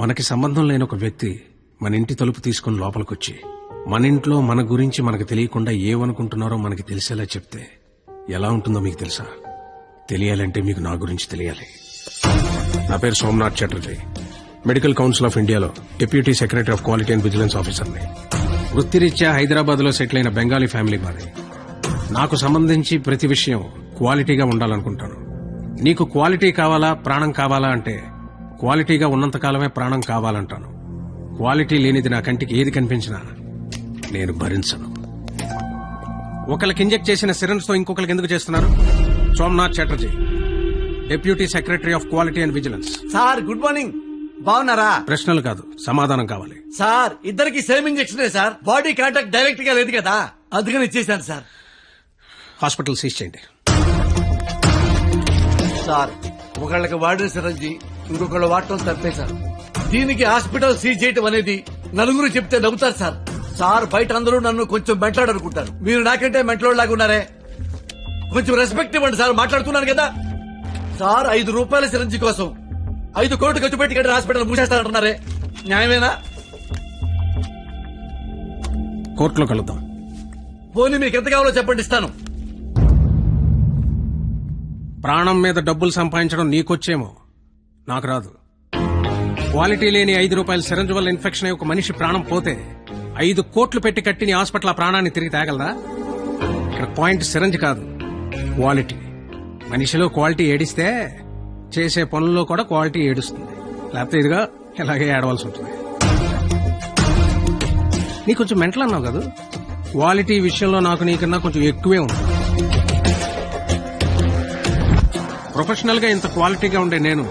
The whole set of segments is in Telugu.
మనకి సంబంధం లేని ఒక వ్యక్తి మన ఇంటి తలుపు తీసుకుని లోపలికొచ్చి మన ఇంట్లో మన గురించి మనకు తెలియకుండా ఏమనుకుంటున్నారో మనకి తెలిసేలా చెప్తే ఎలా ఉంటుందో మీకు తెలుసా? తెలియాలంటే మీకు నా గురించి తెలియాలి. నా పేరు Somnath Chatterjee. Medical council of ఇండియాలో deputy secretary of quality and vigilance ఆఫీసర్ని. వృత్తిరీత్యా హైదరాబాద్ లో సెటిల్ అయిన బెంగాలీ ఫ్యామిలీ మాది. నాకు సంబంధించి ప్రతి విషయం క్వాలిటీగా ఉండాలనుకుంటాను. నీకు క్వాలిటీ కావాలా, ప్రాణం కావాలా అంటే క్వాలిటీగా ఉన్నంతకాలమే ప్రాణం కావాలంటాను. క్వాలిటీ లేనిది నా కంటికి ఏది కనిపించినా నేను భరించను. ఒకరికి ఇంజెక్ట్ చేసిన సిరంజ్ తో ఇంకొకరికి ఎందుకు చేస్తున్నారు? Somnath Chatterjee, deputy secretary of quality and vigilance. Sir good morning. బాగున్నారా? ప్రశ్నలు కాదు, సమాధానం కావాలి. సార్ ఇద్దరికి same injection sir. Body contact direct గా లేదు కదా, అందుకని ఇచ్చేసాను సార్. హాస్పిటల్ సీజ్ చేయండి. సార్ ఒకళ్ళకి వాడిన సిరంజి ఇంకొకళ్ళు వాడటం తప్పే సార్. దీనికి హాస్పిటల్ సీజ్ చేయటం అనేది నలుగురు చెప్తే నవ్వుతారు సార్. సార్ బయట అందరూ నన్ను కొంచెం మెంట్లాడనుకుంటారు. మీరు నాకంటే మెంట్లోలాగా ఉన్నారే, కొంచెం రెస్పెక్ట్ ఇవ్వండి సార్. మాట్లాడుతున్నాను కదా సార్. 5 రూపాయల సిరంజి కోసం 5 కోట్లు ఖర్చు పెట్టి కట్టిన హాస్పిటల్ మూసేస్తానంటున్నారే, న్యాయమేనా? కోర్టులో కలుద్దాం. పోనీ మీకు ఎంత కావాలో చెప్పండి, ఇస్తాను. ప్రాణం మీద డబ్బులు సంపాదించడం నీకొచ్చేమో, నాకు రాదు. క్వాలిటీ లేని 5 రూపాయల సిరంజ్ వల్ల ఇన్ఫెక్షన్ అయ్యి ఒక మనిషి ప్రాణం పోతే 5 కోట్లు పెట్టి కట్టిన హాస్పిటల్ ఆ ప్రాణాన్ని తిరిగి తేగలదా? ఇక్కడ పాయింట్ సిరంజ్ కాదు, క్వాలిటీ. మనిషిలో క్వాలిటీ ఏడిస్తే చేసే పనుల్లో కూడా క్వాలిటీ ఏడుస్తుంది. లేకపోతే ఇదిగా ఇలాగే ఏడవలసి ఉంటుంది. నీకు కొంచెం మెంటల్ అన్నావు కదా, క్వాలిటీ విషయంలో నాకు నీకన్నా కొంచెం ఎక్కువే ఉంది. ప్రొఫెషనల్ గా ఇంత క్వాలిటీగా ఉండే నేను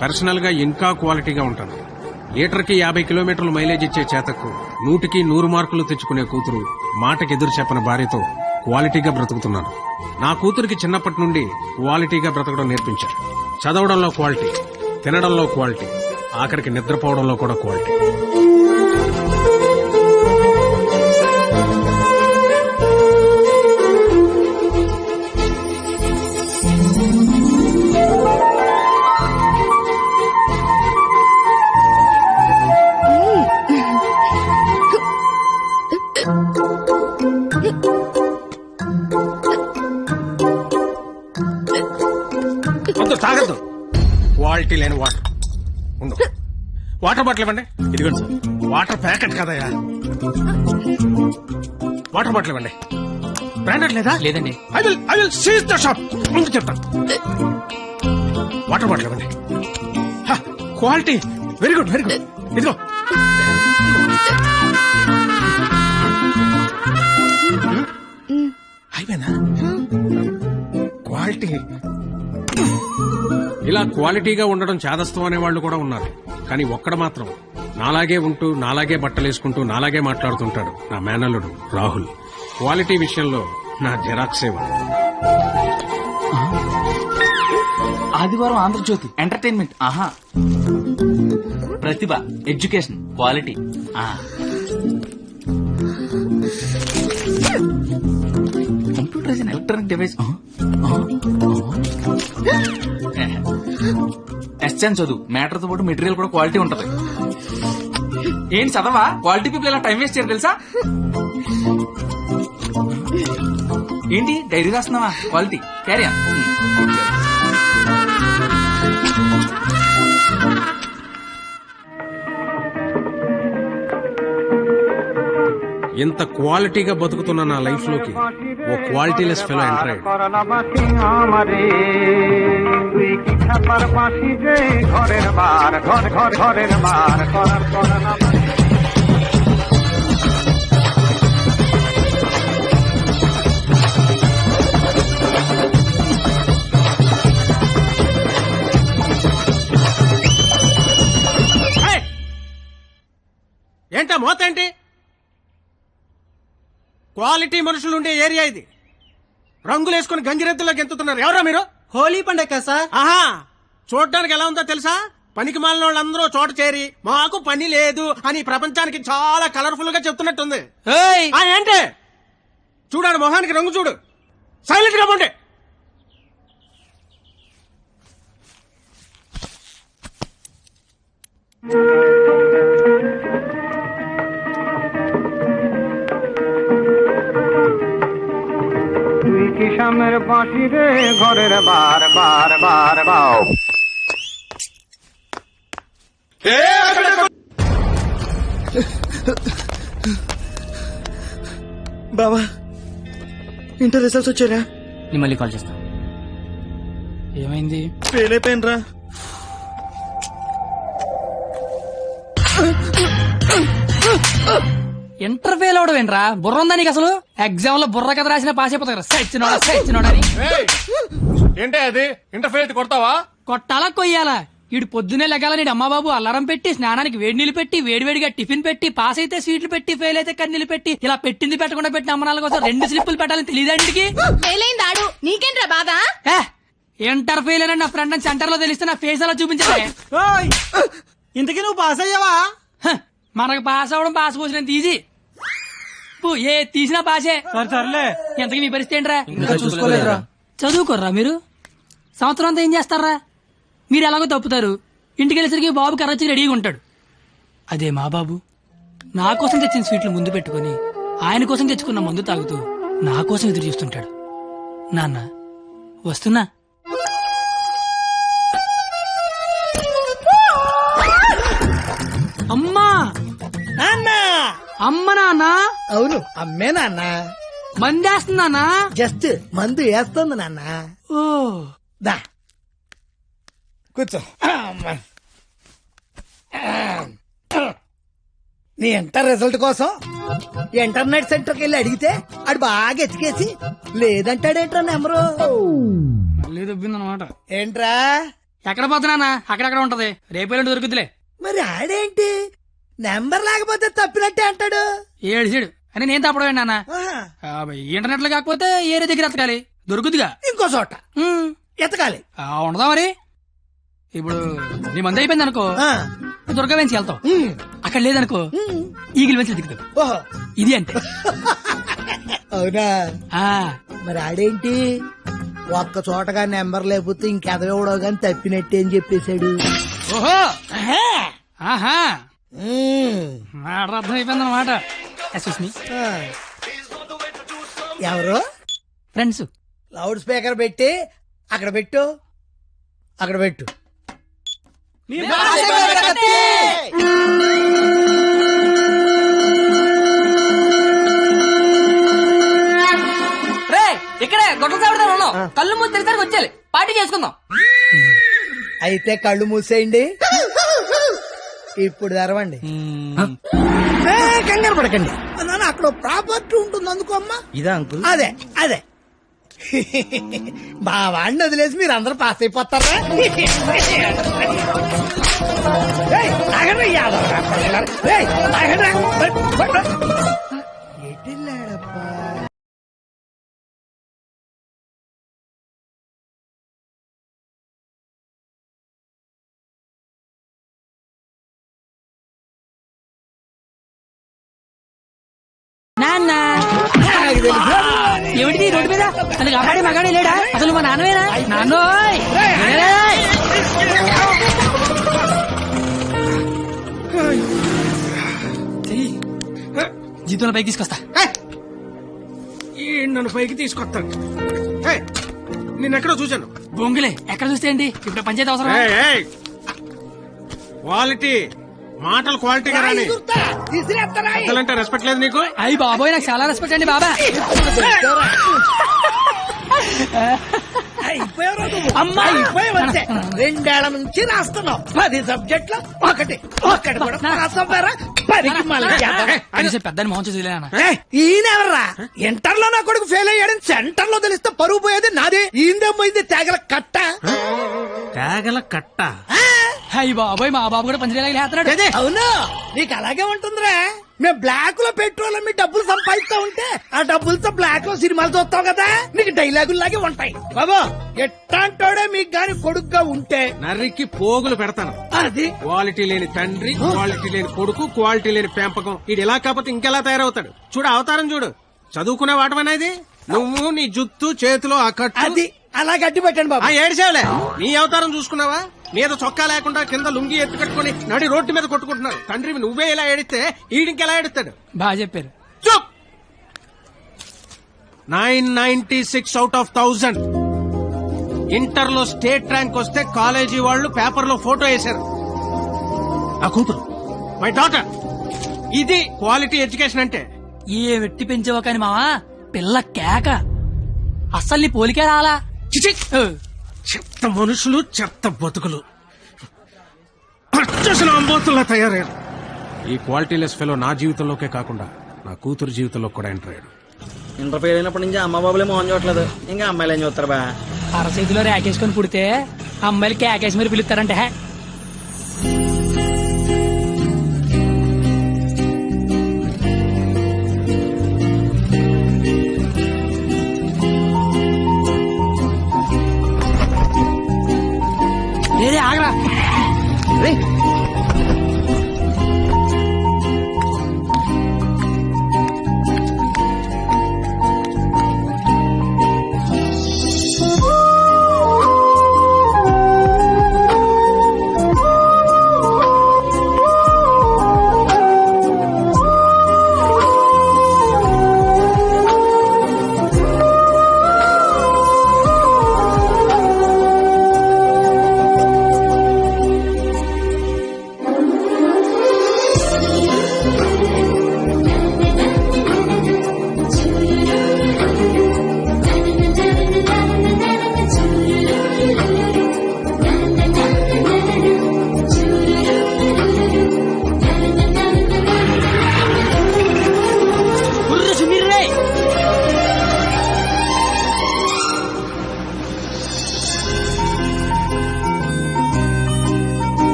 పర్సనల్ గా ఇంకా క్వాలిటీగా ఉంటాను. లీటర్కి 50 కిలోమీటర్లు మైలేజ్ ఇచ్చే చేతకు 100కి 100 మార్కులు తెచ్చుకునే కూతురు, మాటకి ఎదురు చెప్పని భార్యతో క్వాలిటీగా బ్రతుకుతున్నాను. నా కూతురికి చిన్నప్పటి నుండి క్వాలిటీగా బ్రతకడం నేర్పించారు. చదవడంలో క్వాలిటీ, తినడంలో క్వాలిటీ, ఆఖరికి నిద్రపోవడంలో కూడా క్వాలిటీ. తాగద్దు, క్వాలిటీ లేని వాటర్ ఉండు. వాటర్ బాటిల్ ఇవ్వండి. ఇదిగోండి సార్. వాటర్ ప్యాకెట్ కదయ్యా, వాటర్ బాటిల్ ఇవ్వండి. బ్రాండెడ్ లేదా? లేదండి. I will seize the shop. ముందు చెప్తాను. వాటర్ బాటిల్ ఇవ్వండి. Quality very good, very good. ఇదిగో అయిపోయిందా? క్వాలిటీ. ఇలా క్వాలిటీగా ఉండడం చాదస్తం అనే వాళ్ళు కూడా ఉన్నారు. కానీ ఒక్కడ మాత్రం నాలాగే ఉంటూ, నాలాగే బట్టలేసుకుంటూ, నాలాగే మాట్లాడుతుంటాడు. నా మేనల్లుడు రాహుల్. క్వాలిటీ విషయంలో నా జెరాక్సే వాడు. ఆదివారం ఆంధ్రజ్యోతి ఎంటర్టైన్మెంట్. ఆహా, ప్రతిభ, education, quality. Computer is an electronic device. ఎస్ఎన్ చదువు, మ్యాటర్ తో పాటు మెటీరియల్ కూడా క్వాలిటీ ఉంటది. ఏంటి చదవా? క్వాలిటీ పీపుల్ ఇలా టైం వేస్ట్ చేయరు తెలుసా? ఏంటి డైరీ రాస్తున్నావా? Quality carry on. ఇంత క్వాలిటీగా బతుకుతున్న నా లైఫ్ లోకి ఓ క్వాలిటీలెస్ ఫెలో ఎంటర్ అయ్యాడు. ఏంటా మోత ఏంటి? క్వాలిటీ మనుషులుండే ఏరియా ఇది. రంగులేసుకుని గంగిరెద్దులోకి ఎంతుతున్నారు. ఎవరా మీరు? హోలీ పండగ సార్. ఆహా, చూడడానికి ఎలా ఉందో తెలుసా? పనికి మాలిన వాళ్ళందరూ చోట చేరి మాకు పని లేదు అని ప్రపంచానికి చాలా కలర్ఫుల్ గా చెప్తున్నట్టుంది. ఏంటి చూడాడు, మొహానికి రంగు చూడు. సైలెంట్ గా ఉండే. মনের বাঁশি রে ঘরের বার বার বার বাও। బావా ఇంటర్ రిజల్ట్స్ వచ్చారా? నేను మళ్ళీ కాల్ చేస్తా. ఏమైంది? ఫెయిల్ అయిపోయినరా. ఇంటర్ ఫెయిల్ అవడం ఏంట్రా? బుర్ర ఉందా నీకు అసలు? ఎగ్జామ్ లో బుర్ర కథ రాసిన పాస్ అయిపోతారు. సచ్చినోడని ఏంటే అది ఇంటర్ఫేర్ కొడతావా? కొట్టాలా కొయ్యాలా? ఈడు పొద్దునే లెగాల నీడు అమ్మబాబు అల్లారం పెట్టి స్నానానికి వేడి నీళ్ళు పెట్టి వేడివేడిగా టిఫిన్ పెట్టి పాస్ అయితే స్వీట్లు పెట్టి ఫెయిల్ అయితే కన్నీళ్ళు పెట్టి ఇలా పెట్టింది పెట్టకుండా పెట్టిన అమ్మనాల కోసం 2 స్లిప్పులు పెట్టాలని తెలియదండికి. ఫెయిలైందాడు నీకేంట్రా బాధ? ఇంటర్ ఫెయిల్ అని నా ఫ్రెండ్ అని సెంటర్ లో తెలిస్తే నా ఫేస్ అలా చూపించాలి. ఇంతకీ నువ్వు పాస్ అయ్యావా? మనకు పాస్ అవడం పాస్ పోసినంత ఈజీ. ఏ తీసినా పాసే. సర్లే. ఎంతకీ మీ పరిస్థితి ఏంట్రా? చూసుకోలేదురా. చదువుకోర్రా మీరు? సంవత్సరం అంతా ఏం చేస్తారా? మీరు ఎలాగో తప్పుతారు. ఇంటికి వెళ్ళేసరికి బాబు కర్రొచ్చి రెడీగా ఉంటాడు. అదే మా బాబు నా కోసం తెచ్చిన స్వీట్లు ముందు పెట్టుకుని ఆయన కోసం తెచ్చుకున్న మందు తాగుతూ నా కోసం ఎదురు చూస్తుంటాడు. నాన్న వస్తున్నా. అమ్మా అమ్మ నాన్న. అవును అమ్మే నాన్న. మందేస్తున్నానా? జస్ట్ మందు వేస్తుంది నాన్న. ఓ దా కూర్చో. అమ్మా. నీ ఇంటర్ రిజల్ట్ కోసం ఇంటర్నెట్ సెంటర్ కి వెళ్ళి అడిగితే ఆడు బాగా ఎతికేసి లేదంటాడేంట్రా నెంబరు. మళ్ళీ దొబ్బిందనమాట. ఏంట్రా? ఎక్కడ పోతున్నానా? అక్కడక్కడ ఉంటది. రేపేళ్ళు దొరుకుతులే. మరి ఆడేంటి నెంబర్ లేకపోతే తప్పినట్టే అంటాడు. ఏడు అని నేను తప్పడం నాన్న. ఆహా. ఇంటర్నెట్ లో కాకపోతే ఏరే దగ్గర ఎతకాలి. దొరుకుతుగా ఇంకో చోట ఎతకాలి. ఉండదా మరి? ఇప్పుడు నీ మంది అయిపోయింది అనుకో, ఆ. దుర్గా వెంచి వెళ్తావు. అక్కడ లేదనుకో ఈగిల్ వెంచి దిగుతావు. ఓహో ఇది అంటే అవునా? ఆ మరి ఆడేంటి ఒక్క చోటగా నెంబర్ లేకపోతే ఇంకెదవడో గాని తప్పినట్టే అని చెప్పేశాడు. ఓహో ఆహా అర్థం అయిపోయింది అనమాట. ఎవరు? ఫ్రెండ్స్. లౌడ్ స్పీకర్ పెట్టి అక్కడ పెట్టు. అక్కడ పెట్టు. రే ఇక్కడే గొడవ సాగుతారు ఉన్నాం. కళ్ళు మూసి తెరిసరికి వచ్చేయాలి. పార్టీ చేసుకుందాం. అయితే కళ్ళు మూసేయండి. ఇప్పుడు తెరవండి. కంగారు పడకండి నాన్న. అక్కడ ప్రాపర్టీ ఉంటుంది అందుకో అమ్మా. ఇదా అంకుల్? అదే అదే. బావాడిని వదిలేసి మీరు అందరూ పాస్ అయిపోతారా? ఎటెళ్ళాడప్పా? నాన్న ఏమిటి రోడ్డు మీద తనకి అబ్బాయి మగాడే లేడా? అసలు మా నాన్నవేనా? నాన్నోయ్ జీతంలో పైకి తీసుకొస్తా. నన్ను పైకి తీసుకొస్తాను. నిన్నెక్కడో చూశాను. బొంగులే ఎక్కడ చూస్తే ఏంటి? ఇప్పుడు పంచాయతీ అవసరం. క్వాలిటీ మాటలు క్వాలిటీగా రాని. అసలంటే రెస్పెక్ట్ లేదు నీకు? అయ్యి బాబోయ్ నాకు చాలా రెస్పెక్ట్ అండి బాబా. అమ్మా అయిపోయావంతే. 2 ఏళ్ల నుంచి రాస్తున్నావు 10 సబ్జెక్టులు ఒకటి కూడా రాస్తారా? 10కి మళ్ళీ కనీసం పెద్దని మోహన్ చూసి ఈయనెవర్రా? ఇంటర్ లో నా కొడుకు ఫెయిల్ అయ్యాడని సెంటర్ లో తెలిస్తే పరుగు పోయేది నాది. ఈందేమైంది తేగల కట్ట. తేగల కట్ట? అయ్యి బాబోయ్ మా బాబు కూడా పంచలేలాగా లేస్తున్నాడు. అవును నీకు అలాగే ఉంటుందిరా. మేము బ్లాక్ లో పెట్రోల్ మీ డబ్బులు సంపాదిస్తా ఉంటే ఆ డబ్బులతో బ్లాక్ లో సినిమాలు చూస్తావు కదా. నీకు డైలాగుల్లాగే ఉంటాయి బాబా. ఎట్టాంటోడే మీకు గాని కొడుకుగా ఉంటే నర్రికి పోగులు పెడతాను. అది క్వాలిటీ లేని తండ్రి, క్వాలిటీ లేని కొడుకు, క్వాలిటీ లేని పెంపకం. ఇది ఎలా కాకపోతే ఇంకెలా తయారవుతాడు? చూడు అవతారం చూడు. చదువుకునే వాటమనేది నువ్వు నీ జుత్తు చేతిలో ఆ కట్టు. అది అలా గట్టి పెట్టండి బాబా. ఏడ్చావులే. నీ అవతారం చూసుకున్నావా? మీద చొక్కా లేకుండా కింద లుంగి ఎత్తు కట్టుకుని నడి రోడ్డు మీద కొట్టుకుంటున్నాడు. తండ్రివి నువ్వే ఇలా ఏడిస్తే ఈడింకెలా ఏడుస్తాడు? బాగా చెప్పారు. చూప్. 996 అవుట్ ఆఫ్ 1000. ఇంటర్ లో స్టేట్ ర్యాంక్ వస్తే కాలేజీ వాళ్ళు పేపర్ లో ఫోటో వేశారు. ఆ కూతురు మై డాటర్. ఇది క్వాలిటీ ఎడ్యుకేషన్ అంటే. ఏ వెట్టి పెంచావో కాని మావా పిల్ల కేక. అస్సలు నీ పోలికే రాలా. చిచి! చెత్త మనుషులు, చెత్త బతుకులు, పచ్చసిన అంబోతుల్లా తయారయ్యారు. ఈ క్వాలిటీలెస్ ఫెలో నా జీవితంలోకే కాకుండా నా కూతురు జీవితంలో కూడా ఎంటర్ అయ్యాడు. ఇంటర్ ఫెయిల్ అయినప్పటి నుంచి అమ్మ బాబులే మోహన్ చూడట్లేదు, ఇంకా అమ్మాయిలు ఏం చూస్తారు బా. అరచేతిలో ర్యాకేసుకొని పుడితే అమ్మాయిలు కేకేసి మరి పిలుస్తారంటే. ఆగరా ఓయ్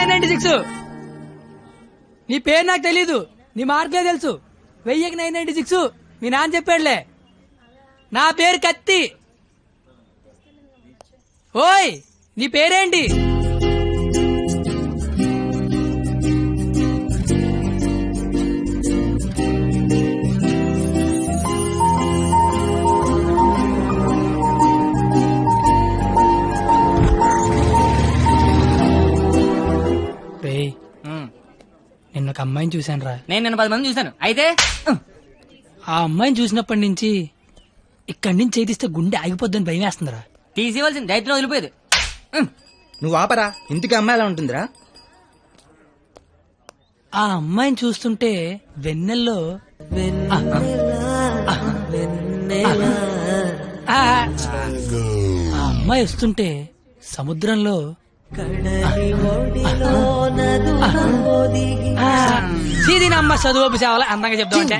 996. నీ పేరు నాకు తెలీదు, నీ మార్కులే తెలుసు. 1000కి 996 మీ నాన్న చెప్పాడులే. నా పేరు కత్తి. ఓయ్ నీ పేరేంటి? నిన్న ఒక అమ్మాయిని చూశాను రా. నేను నిన్న 10 మంది చూశాను. అయితే ఆ అమ్మాయిని చూసినప్పటి నుంచి ఇక్కడి నుంచి చేతిస్తే గుండె ఆగిపోద్దని భయం వేస్తుందిరా. తీసివలసిన దైత్యం వదిలిపోయేది. నువ్వు ఆపరా, ఇంటికి అమ్మాయి ఎలా ఉంటుందిరా? ఆ అమ్మాయిని చూస్తుంటే వెన్నెల్లో ఆ అమ్మాయి వస్తుంటే సముద్రంలో అమ్మ చదువు సేవలు అందంగా చెప్తామంటే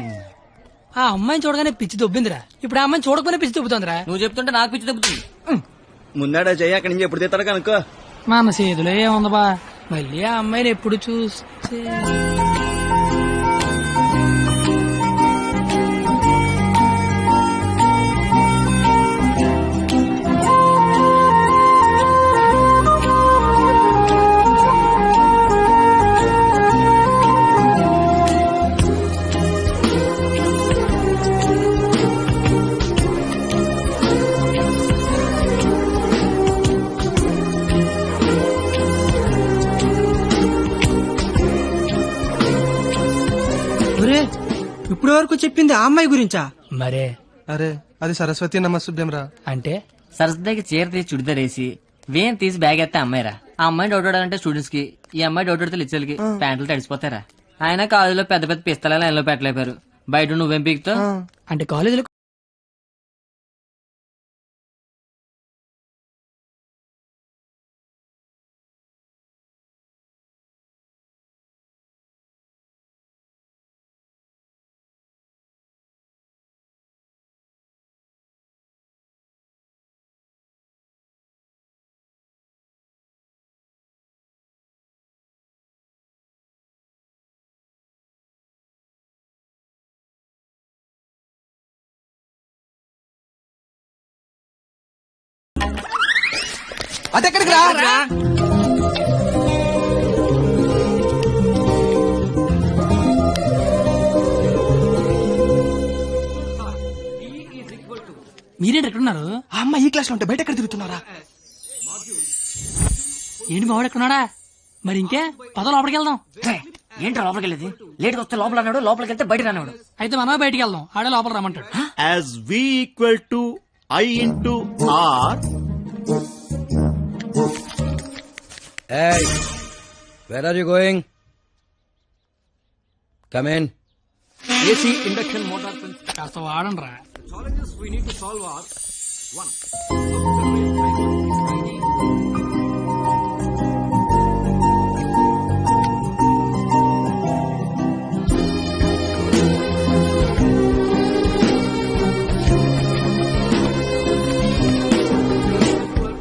ఆ అమ్మాయిని చూడగానే పిచ్చి దొబ్బిందిరా. ఇప్పుడు ఆ అమ్మాయిని చూడకపోయినా పిచ్చి దొబ్బుతోందిరా. నువ్వు చెప్తుంటే నాకు పిచ్చి దొబ్బుతుంది. ముందాడా చెయ్యి, అక్కడి నుంచి ఎప్పుడు తీస్తాడు కనుకో. మన చేతిలో ఏముంది బా, మళ్ళీ ఆ అమ్మాయిని ఎప్పుడు చూస్తే. ఇప్పుడు వరకు చెప్పింది ఆ అమ్మాయి గురించా? మరే అరే అది సరస్వతి నమస్సుభ్యం రా. అంటే సరస్వతికి చీర తీసి చుడిదార్ వేసి వేన్ తీసి బ్యాగ్ ఎత్తే అమ్మాయిరా. ఆ అమ్మాయి డౌట్ అంటే స్టూడెంట్స్ కి, ఈ అమ్మాయి డౌట్ అడితే లిచ్చర్లకి ప్యాంట్లు తడిసిపోతారా. ఆయన కాలేజీలో పెద్ద పెద్ద పిస్తల లైన్ లో పెట్టలేపారు. బయట నువ్వేం పీకుతావు? అంటే కాలేజీలో అదెక్కడికి రా? మీరేంటి ఎక్కడున్నారు? ఆ అమ్మాయి ఈ క్లాస్ లో ఉంటే బయట ఎక్కడ తిరుగుతున్నారా? ఏంటి మావాడు ఎక్కడున్నాడా? మరి ఇంకే పద లోపలికి వెళ్దాం. ఏంట్రా లోపలికి వెళ్ళేది? లేట్గా వస్తే లోపల అన్నాడు, లోపలికి వెళ్తే బయట రానివాడు. అయితే మనమే బయటికి వెళ్దాం, ఆడే లోపల రమ్మంటాడు. As V equal to I into R. Hey, where are you going? Come in. AC induction motor principle. కాస్త వాడండి రా. Challenges we need to solve are 1.